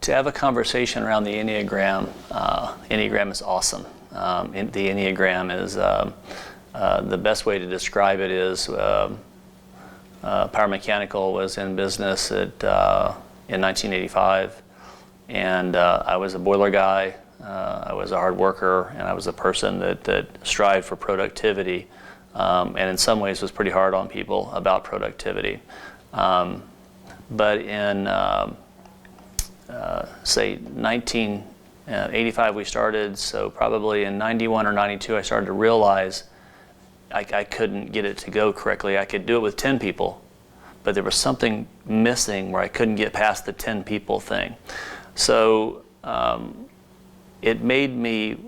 To have a conversation around the Enneagram, Enneagram is awesome. The Enneagram is, the best way to describe it is, Power Mechanical was in business in 1985, and I was a boiler guy, I was a hard worker, and I was a person that strived for productivity, and in some ways was pretty hard on people about productivity. But in say 1985 we started, so probably in 91 or 92 I started to realize I couldn't get it to go correctly. I could do it with 10 people, but there was something missing where I couldn't get past the 10 people thing. So it made me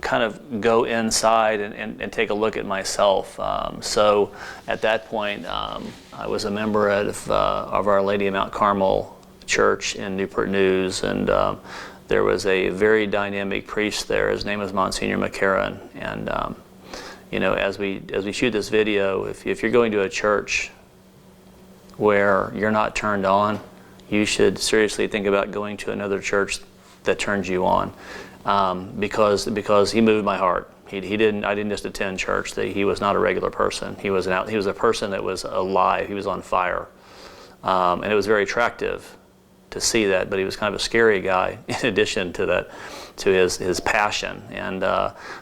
kind of go inside and take a look at myself. So at that point, I was a member of Our Lady of Mount Carmel Church in Newport News, and there was a very dynamic priest there. His name was Monsignor McCarran, and you know, as we shoot this video, if you're going to a church where you're not turned on, you should seriously think about going to another church that turns you on, because he moved my heart. I didn't just attend church. He was not a regular person. He was a person that was alive. He was on fire, and it was very attractive to see that. But he was kind of a scary guy in addition to that, to his passion. And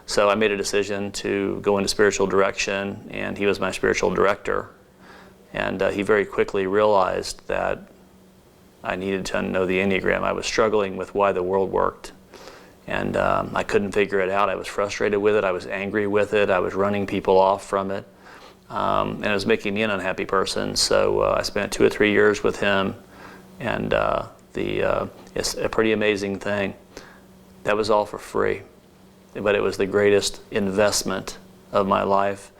so I made a decision to go into spiritual direction, and he was my spiritual director. And he very quickly realized that I needed to know the Enneagram. I was struggling with why the world worked, and I couldn't figure it out. I was frustrated with it. I was angry with it. I was running people off from it, and it was making me an unhappy person. So I spent 2 or 3 years with him, and it's a pretty amazing thing. That was all for free, but it was the greatest investment of my life,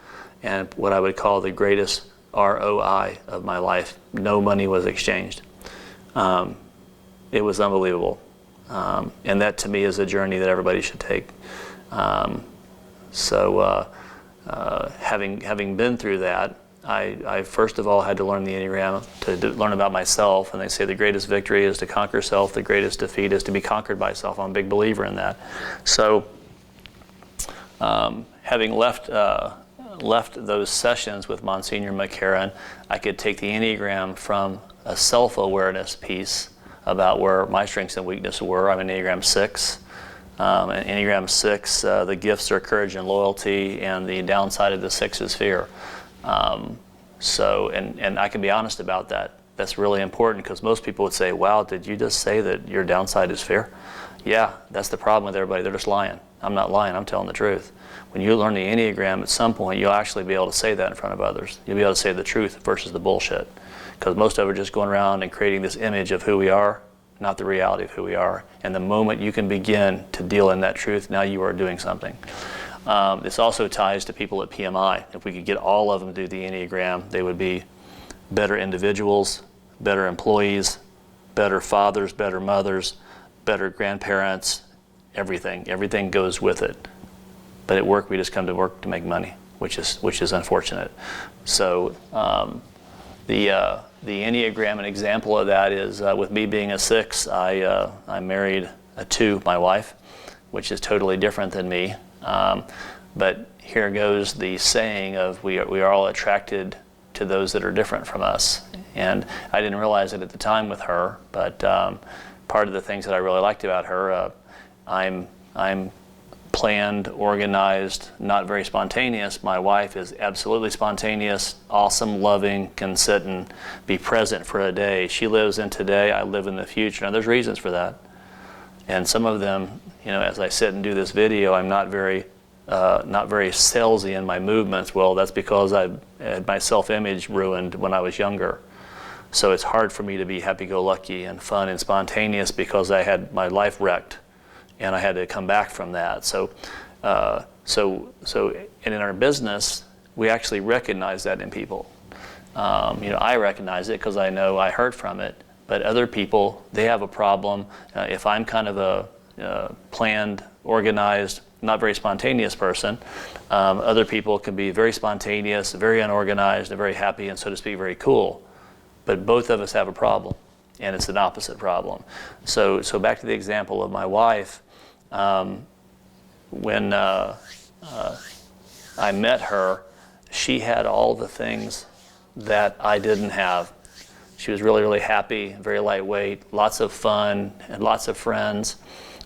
and what I would call the greatest ROI of my life. No money was exchanged. It was unbelievable, and that to me is a journey that everybody should take. Having been through that, I first of all had to learn the Enneagram to learn about myself, and they say the greatest victory is to conquer self, the greatest defeat is to be conquered by self. I'm a big believer in that. So having left those sessions with Monsignor McCarran, I could take the Enneagram from a self-awareness piece about where my strengths and weaknesses were. I'm an Enneagram 6. And Enneagram 6, the gifts are courage and loyalty, and the downside of the 6 is fear. And I can be honest about that. That's really important, because most people would say, wow, did you just say that your downside is fear? Yeah, that's the problem with everybody. They're just lying. I'm not lying, I'm telling the truth. When you learn the Enneagram, at some point you'll actually be able to say that in front of others. You'll be able to say the truth versus the bullshit. Because most of us are just going around and creating this image of who we are, not the reality of who we are. And the moment you can begin to deal in that truth, now you are doing something. This also ties to people at PMI. If we could get all of them to do the Enneagram, they would be better individuals, better employees, better fathers, better mothers, better grandparents, everything. Everything goes with it. But at work, we just come to work to make money, which is unfortunate. So the Enneagram, an example of that is with me being a 6, I married a 2, my wife, which is totally different than me. But here goes the saying of we are all attracted to those that are different from us. And I didn't realize it at the time with her, but part of the things that I really liked about her, I'm planned, organized, not very spontaneous. My wife is absolutely spontaneous, awesome, loving, can sit and be present for a day. She lives in today, I live in the future. Now there's reasons for that. And some of them, you know, as I sit and do this video, I'm not very salesy in my movements. Well, that's because I had my self-image ruined when I was younger. So it's hard for me to be happy-go-lucky and fun and spontaneous because I had my life wrecked, and I had to come back from that. So and in our business, we actually recognize that in people. You know, I recognize it because I know I heard from it. But other people, they have a problem. If I'm kind of a planned, organized, not very spontaneous person, other people can be very spontaneous, very unorganized, and very happy, and so to speak, very cool. But both of us have a problem. and it's an opposite problem. So back to the example of my wife. When I met her, she had all the things that I didn't have. She was really, really happy, very lightweight, lots of fun, and lots of friends,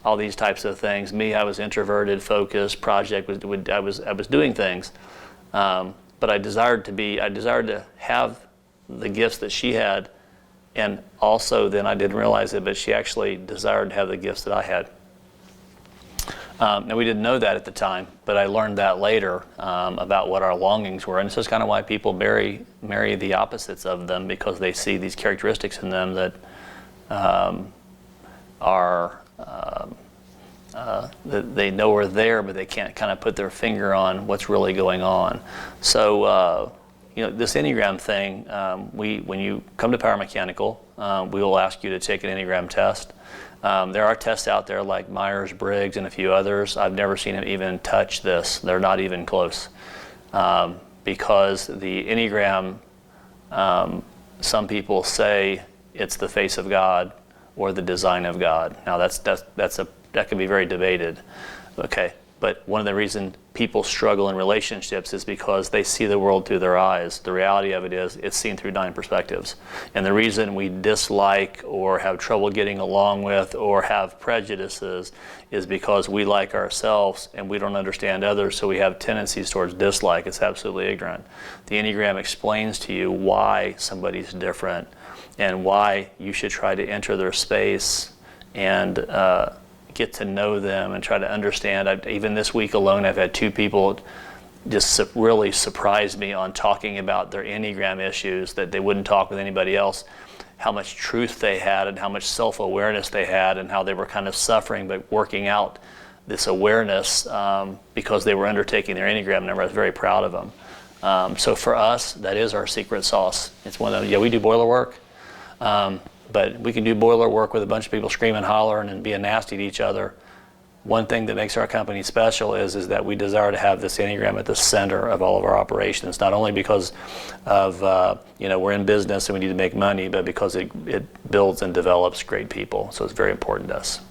all these types of things. Me, I was introverted, focused, I was doing things, but I desired to have the gifts that she had, and also then I didn't realize it, but she actually desired to have the gifts that I had. Now we didn't know that at the time, but I learned that later about what our longings were, and this is kind of why people marry the opposites of them, because they see these characteristics in them that that they know are there, but they can't kind of put their finger on what's really going on. So this Enneagram thing, when you come to Power Mechanical, we will ask you to take an Enneagram test. There are tests out there like Myers-Briggs and a few others. I've never seen them even touch this. They're not even close. Because the Enneagram, some people say it's the face of God or the design of God. Now that can be very debated. Okay. But one of the reasons people struggle in relationships is because they see the world through their eyes. The reality of it is it's seen through 9 perspectives. And the reason we dislike or have trouble getting along with or have prejudices is because we like ourselves and we don't understand others, so we have tendencies towards dislike. It's absolutely ignorant. The Enneagram explains to you why somebody's different and why you should try to enter their space and get to know them and try to understand. Even this week alone, I've had 2 people just really surprise me on talking about their Enneagram issues that they wouldn't talk with anybody else, how much truth they had and how much self-awareness they had and how they were kind of suffering but working out this awareness because they were undertaking their Enneagram number. I was very proud of them. So for us, that is our secret sauce. It's one of them. Yeah, we do boiler work. But we can do boiler work with a bunch of people screaming, hollering, and being nasty to each other. One thing that makes our company special is that we desire to have this Enneagram at the center of all of our operations, not only because of, we're in business and we need to make money, but because it builds and develops great people. So it's very important to us.